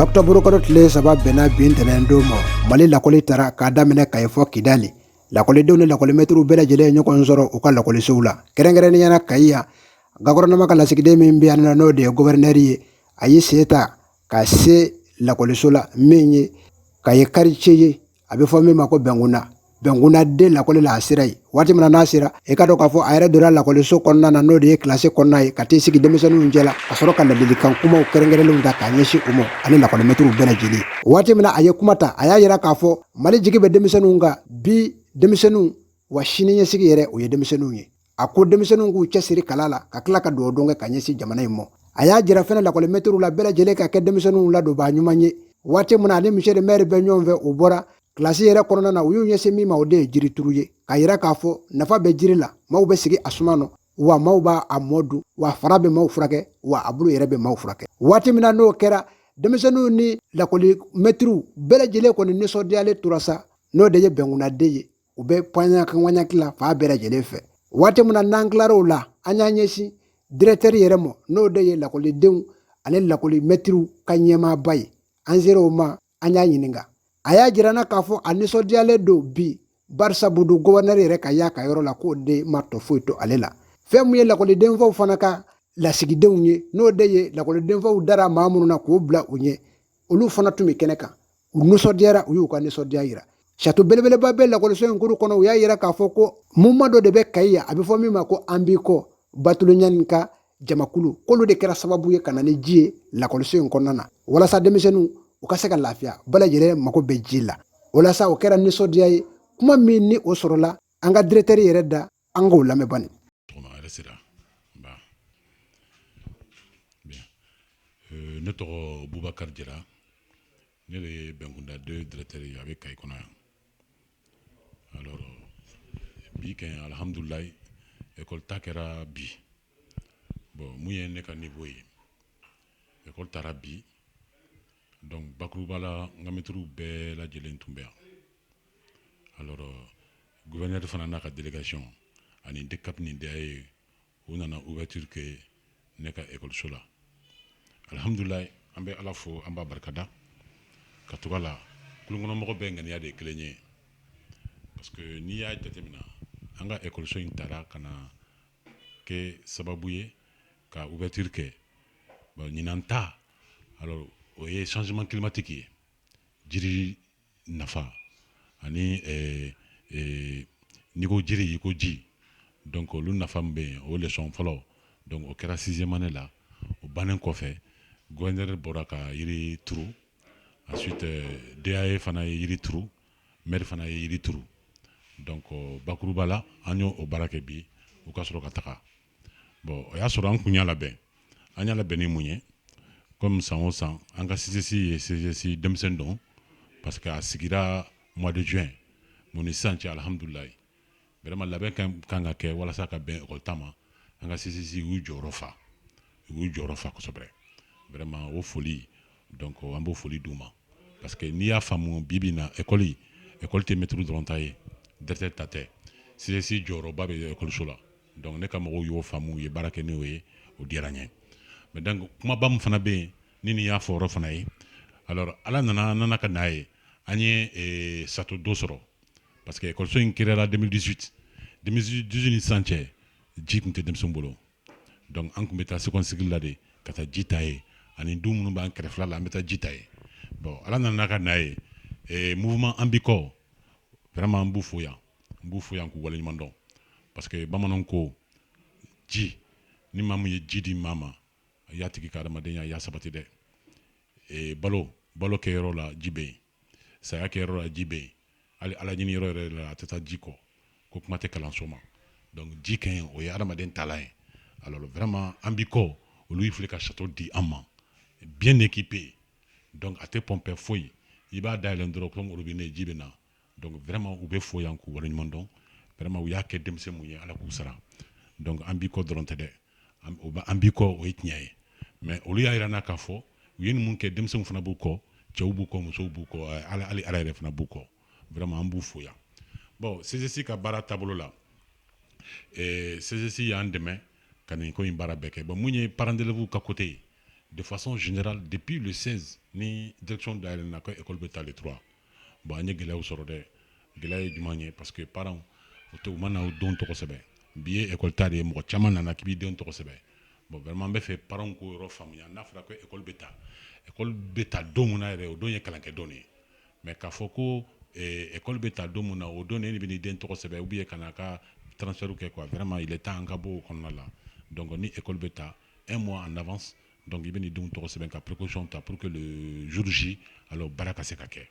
Octobre kalo tile saba bɛnna bi ntɛnɛn don ma Mali lakɔli taara k'a daminɛ Kayi fɔ Kidali. Lakɔlidenw ni lakɔlimɛtiriw bɛɛ lajɛlen ye ɲɔgɔn sɔrɔ u ka lakɔlisow la. Kɛrɛnkɛrɛnnenya la Kayi yan, gouvernement ka lasigiden min bɛ yan n'o de ye gouverneur ye, a y'i sen ta ka se lakɔliso la min ye Kayi quartier ye, a bɛ fɔ min ma ko Bɛnkunda. Bɛnkunda den lakɔli la a sera yen. Waati min na n'a sera, i ka dɔn k'a fɔ a yɛrɛ donna lakɔliso kɔnɔna na n'o de ye classe kɔnɔna ye ka t'i sigi denmisɛnninw cɛla ka sɔrɔ ka ladilikan kumaw kɛrɛnkɛrɛnlenw ta k'a ɲɛsin u ma ani lakɔlimɛtiriw bɛɛ lajɛlen. Waati min na a ye kuma ta, a y'a yira k'a fɔ Mali jigi bɛ denmisɛnninw kan bi denmisɛnninw wa sini ɲɛsigi yɛrɛ o ye denmisɛnninw ye. A ko denmisɛnninw k'u cɛsiri kalan la ka tila ka dugawu don kɛ ka ɲɛsin jamana in ma. A y'a jira fɛnɛ lakɔlimɛtiriw la bɛɛ lajɛlen ka kɛ denmisɛnninw ladonbaa ɲuman ye. Waati min na ani monsieur le maire bɛ ɲɔgɔn fɛ u bɔra kilasi yɛrɛ kɔnɔna na u y'u ɲɛsin min ma o de ye jirituru ye k'a yira k'a fɔ nafa bɛ jiri la, maaw bɛ sigi a suma nɔ wa maaw b'a mɔ dun wa fara bɛ maaw furakɛ wa a bulu yɛrɛ bɛ maaw furakɛ. Waati min na n'o kɛra denmisɛnninw ni lakɔlimɛtiriw bɛɛ lajɛlen kɔni nisɔndiyalen tora sa n'o de ye Bɛnkundaden ye, u bɛ pɔɲaki la fa bɛɛ lajɛlen fɛ. Waati min na n'an tilar'o la an y'an ɲɛsin directeur yɛrɛ ma n'o de ye lakɔlidenw ani lakɔlimɛtiriw ka ɲɛmaaba ye. An ser'o ma an y'a ɲininka. A y'a jira na k'a fɔ a nisɔndiyalen don bi barisabu du gouverneur yɛrɛ ka y'a ka yɔrɔ la k'o de ma tɔ foyi to ale la. Fɛn min ye lakɔlidenfaw fana ka lasigidenw ye n'o de ye lakɔlidenfaw dara maa minnu na k'o bila u ɲɛ, olu fana tun bɛ kɛnɛ kan. U nisɔndiyara u y'u ka nisɔndiya yira. Château belebeleba bɛ lakɔliso in kuru kɔnɔ u y'a yira k'a fɔ ko mouvement dɔ de bɛ Kayi yan a bɛ fɔ min ma ko an b'i kɔ Batuluɲani ka jamakulu k'olu de kɛra sababu ye ka na ni ji ye lakɔliso in kɔnɔna na walasa denmisɛnninw u ka se ka lafiya bɛɛ lajɛlen mago bɛ ji la. O la sa o kɛra nisɔndiya ye kuma min ni o sɔrɔla an ka directeur yɛrɛ da an k'o lamɛn bani. Ne tɔgɔ Bubakar Jara, ne de ye Bɛnkunda 2 directeur ye a bɛ Kayi kɔnɔ yan. Alors bi kɛ alhamdulilayi école ta kɛra bi. Bon mun ye ne ka niveau ye. École taara bi. Donc bakuruba la n ka mɛtiriw bɛɛ lajɛlen tun bɛ yan. Alors gouverneur fana n'a ka délégation ani DCAP ni DAE u nana ouverture kɛ ne ka école la. Alhamdulilayi an bɛ Ala fo an b'a barikada ka tugu a la kulukɔnɔmɔgɔ bɛɛ ŋaniya de ye kelen ye. Parce que n'i y'a jateminɛ an ka école in taara ka na kɛ sababu ye ka ouverture kɛ. Bon ɲinan ta alors o ye changement climatique ye, jiri nafa ani n'i ko jiri i ko ji, donc olu nafa min bɛ yen o leçon fɔlɔ donc o kɛra 6e année la o bannen kɔfɛ gouverneur bɔra ka yiri turu, ensuite DAE fana ye yiri turu, maire fana ye yiri turu, donc bakuruba la an y'o baara kɛ bi u ka sɔrɔ ka taga. Bon o y'a sɔrɔ an kun y'a labɛn, an y'a labɛn ni mun ye comme san o san an ka CCC ye CCC denmisɛnnin dɔn parce que a sigira mois de juin mun ni sisan cɛ alhamdulilayi vraiment labɛn kan ka kɛ walasa ka bɛn école ta ma an ka CCC y'u jɔyɔrɔ fa kosɛbɛ vraiment o foli donc an b'o foli d'u ma parce que n'i y'a faamu bi bi na école tɛ mɛtiriw dɔrɔn ta ye directeur ta tɛ CCC jɔyɔrɔba bɛ école la donc ne ka mɔgɔw y'o faamu u ye baara kɛ n'o ye o diyara n ye. Mais donc kumaba min fana bɛ yen ni nin y'a fɔ yɔrɔ fana ye alors ala nana ka n'a ye an ye sato dɔ sɔrɔ parce que école in créera 2018 ni sisan cɛ ji tun tɛ denmisɛnw bolo donc an tun bɛ taa seconde cycle la de ka taa ji ta ye ani du minnu b'an kɛrɛfɛla la an bɛ taa ji ta ye. Bon ala nana ka n'a ye mouvement an b'i kɔ vraiment an b'u fo yan k'u waleɲuman dɔn parce que bamananw ko ji ni maa min ye ji di maa ma a y'a tigi ka adamadenya y'a sabati dɛ. Balo kɛyɔrɔ la ji bɛ yen, saya kɛyɔrɔ la ji bɛ yen, hali ala ɲini yɔrɔ yɛrɛ la a tɛ taa ji kɔ ko kuma tɛ kalanso ma, donc ji ka ɲi o ye adamaden taalan ye. Alors vraiment an b'i kɔ olu y'i filɛ ka château di an ma bien équipé, donc a tɛ pɔnpɛ foyi, i b'a dayɛlɛ dɔrɔn comme robinet ji bɛ na, donc vraiment u bɛ fo yan k'u waleɲuman dɔn, vraiment u y'a kɛ denmisɛn mun ye ala k'u sara, donc an b'i kɔ dɔrɔn tɛ dɛ, an b'i kɔ o ye tiɲɛ ye. Mais olu y'a yira n'a k'a fɔ u ye nin mun kɛ denmisɛnw fana b'u kɔ, cɛw b'u kɔ, musow b'u kɔ, hali ala yɛrɛ fana b'u kɔ, vraiment an b'u fo yan. Bon CCC ka baara taabolo la CCC y'an dɛmɛ ka nin ko in baara bɛɛ kɛ. Bon mun ye parents d'élèves ka côté ye de façon générale depuis le 16 ni direction dayɛlɛ na ko école bɛ taa le 3 bon an ye gɛlɛyaw sɔrɔ dɛ gɛlɛya ye jumɛn ye parce que parents u ma na u denw tɔgɔ sɛbɛn bi ye école ta de ye mɔgɔ caman nana k'i b'i denw tɔgɔ sɛbɛn bon vraiment n bɛ fɛ parents k'o yɔrɔ faamuya n'a fɔra ko école bɛ taa don min na yɛrɛ o don ye kalankɛ don de ye mais k'a fɔ ko école bɛ taa don min na o don de e bɛ n'i den tɔgɔ sɛbɛn ou bien ka n'a ka transfert kɛ quoi vraiment il est temps an ka bɔ o kɔnɔna la donc ni école bɛ taa un mois en avance donc i bɛ n'i denw tɔgɔ sɛbɛn ka précaution ta pour que le jour J alors baara ka se ka kɛ